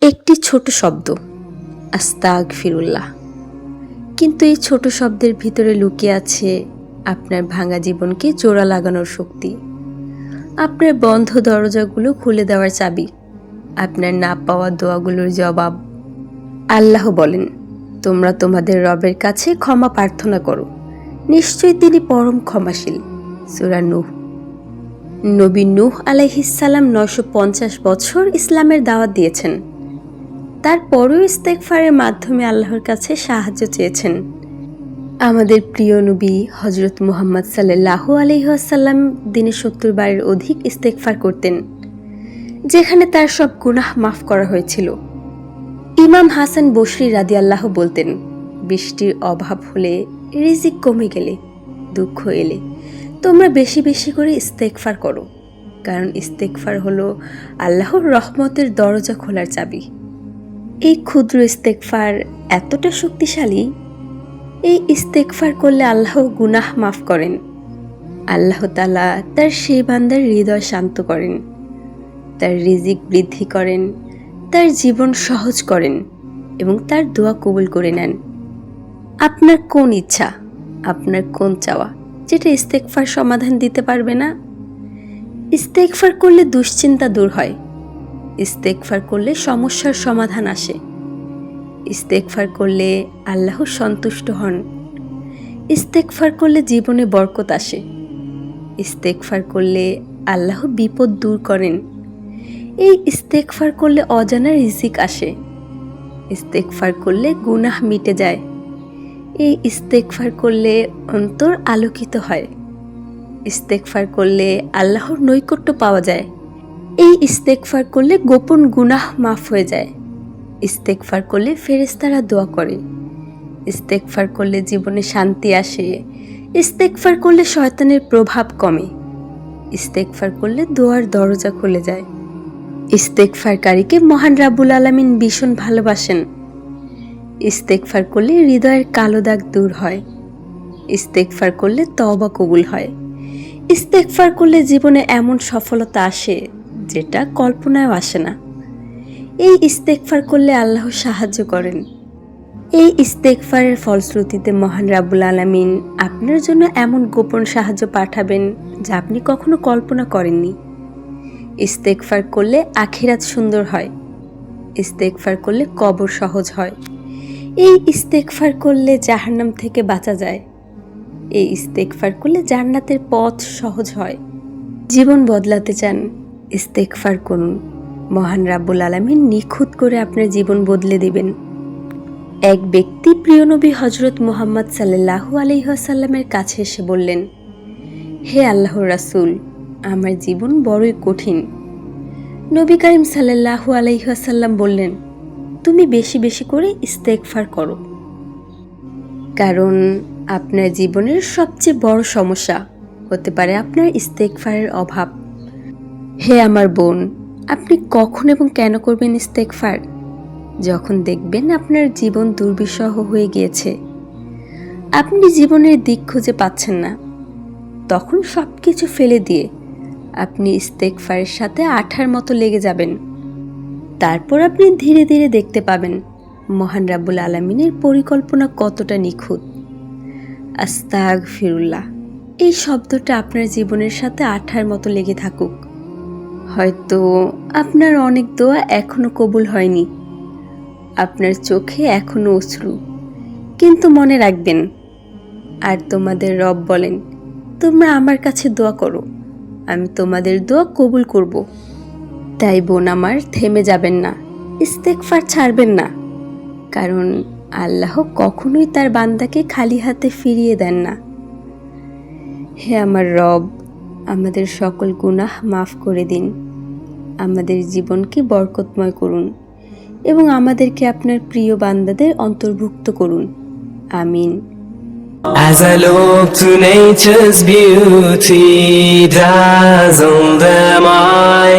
একটি ছোট শব্দ, আস্তাগফিরুল্লাহ। কিন্তু এই ছোট শব্দের ভিতরে লুকিয়ে আছে আপনার ভাঙা জীবনকে জোড়া লাগানোর শক্তি, আপনার বন্ধ দরজাগুলো খুলে দেওয়ার চাবি, আপনার না পাওয়া দোয়াগুলোর জবাব। আল্লাহ বলেন, তোমরা তোমাদের রবের কাছে ক্ষমা প্রার্থনা করো, নিশ্চয়ই তিনি পরম ক্ষমাশীল। সূরা নূহ। নবী নূহ আলাইহিস সালাম 950 বছর ইসলামের দাওয়াত দিয়েছেন। তারপরেও ইস্তেগফারের মাধ্যমে আল্লাহর কাছে সাহায্য চেয়েছেন। আমাদের প্রিয় নবী হযরত মুহাম্মদ সাল্লাল্লাহু আলাইহি ওয়াসাল্লাম দিনে 70 বারের অধিক ইস্তেগফার করতেন, যেখানে তার সব গুনাহ মাফ করা হয়েছিল। ইমাম হাসান বসরি রাদিয়াল্লাহু বলতেন, বৃষ্টির অভাব হলে, রিজিক কমে গেলে, দুঃখ এলে তোমরা বেশি বেশি করে ইস্তেগফার করো, কারণ ইস্তেগফার হলো আল্লাহর রহমতের দরজা খোলার চাবি। এই ক্ষুদ্র ইস্তেগফার এতটা শক্তিশালী, এই ইস্তেগফার করলে আল্লাহ গুনাহ মাফ করেন। আল্লাহ তাআলা তার সেই বান্দার হৃদয় শান্ত করেন, তার রিজিক বৃদ্ধি করেন, তার জীবন সহজ করেন এবং তার দোয়া কবুল করে নেন। আপনার কোন ইচ্ছা, আপনার কোন চাওয়া, যেটা ইস্তেগফার সমাধান দিতে পারবে না? ইস্তেগফার করলে দুশ্চিন্তা দূর হয়, ইস্তেগফার করলে সমস্যার সমাধান আসে, ইস্তেগফার করলে আল্লাহ সন্তুষ্ট হন, ইস্তেগফার করলে জীবনে বরকত আসে, ইস্তেগফার করলে আল্লাহ বিপদ দূর করেন। এই ইস্তেগফার করলে অজানা রিজিক আসে, ইস্তেগফার করলে গুনাহ মিটে যায়, এই ইস্তেগফার করলে অন্তর আলোকিত হয়, ইস্তেগফার করলে আল্লাহর নৈকট্য পাওয়া যায়, এই ইস্তেগফার করলে গোপন গুনাহ মাফ হয়ে যায়, ইস্তেগফার করলে ফেরেশতারা দোয়া করে, ইস্তেগফার করলে জীবনে শান্তি আসে, ইস্তেগফার করলে শয়তানের প্রভাব কমে, ইস্তেগফার করলে দোয়ার দরজা খুলে যায়। ইস্তেগফারকারীকে মহান রাব্বুল আলামিন ভীষণ ভালোবাসেন। ইস্তেগফার করলে হৃদয়ের কালো দাগ দূর হয়, ইস্তেগফার করলে তওবা কবুল হয়, ইস্তেগফার করলে জীবনে এমন সফলতা আসে যেটা কল্পনায়ও আসে না। এই ইস্তেগফার করলে আল্লাহ সাহায্য করেন। এই ইস্তেগফারের ফলশ্রুতিতে মহান রাব্বুল আলামিন আপনার জন্য এমন গোপন সাহায্য পাঠাবেন যা আপনি কখনো কল্পনা করেননি। ইস্তেগফার করলে আখিরাত সুন্দর হয়, ইস্তেগফার করলে কবর সহজ হয়, এই ইস্তেগফার করলে জাহান্নাম থেকে বাঁচা যায়, এই ইস্তেগফার করলে জান্নাতের পথ সহজ হয়। জীবন বদলাতে চান, ইস্তেগফার করুন, মহান রাব্বুল আলামিন নিখুঁত করে আপনার জীবন বদলে দিবেন। এক ব্যক্তি প্রিয় নবী হযরত মুহাম্মদ সাল্লাল্লাহু আলাইহি ওয়াসাল্লামের কাছে এসে বললেন, হে আল্লাহর রাসূল, আমার জীবন বড়ই কঠিন। নবী করিম সাল্লাল্লাহু আলাইহি ওয়াসাল্লাম বললেন, তুমি বেশি বেশি করে ইস্তেগফার করো, কারণ আপনার জীবনের সবচেয়ে বড় সমস্যা হতে পারে আপনার ইস্তেগফারের অভাব। হে আমার বোন, আপনি কখন এবং কেন করবেন ইস্তেগফার? যখন দেখবেন আপনার জীবন দুর্বিষহ হয়ে গিয়েছে, আপনি জীবনের দিক খুঁজে পাচ্ছেন না, তখন সব কিছু ফেলে দিয়ে আপনি ইস্তেগফারের সাথে আঠার মতো লেগে যাবেন। তারপর আপনি ধীরে ধীরে দেখতে পাবেন মহান রাব্বুল আলামিনের পরিকল্পনা কতটা নিখুঁত। আস্তাগফিরুল্লাহ, এই শব্দটা আপনার জীবনের সাথে আঠার মতো লেগে থাকুক। হয়তো আপনার অনেক দোয়া এখনো কবুল হয়নি, আপনার চোখে এখনো অশ্রু, কিন্তু মনে রাখবেন, আর তোমাদের রব বলেন, তোমরা আমার কাছে দোয়া করো, আমি তোমাদের দোয়া কবুল করব। তাই বোন আমার, থেমে যাবেন না, ইস্তেগফার ছাড়বেন না, কারণ আল্লাহ কখনোই তার বান্দাকে খালি হাতে ফিরিয়ে দেন না। হে আমার রব, আমাদের সকল গুনাহ মাফ করে দিন, আমাদের জীবনকে বরকতময় করুন এবং আমাদেরকে আপনার প্রিয় বান্দাদের অন্তর্ভুক্ত করুন। আমিন। As I look to nature's beauty, dazzle them I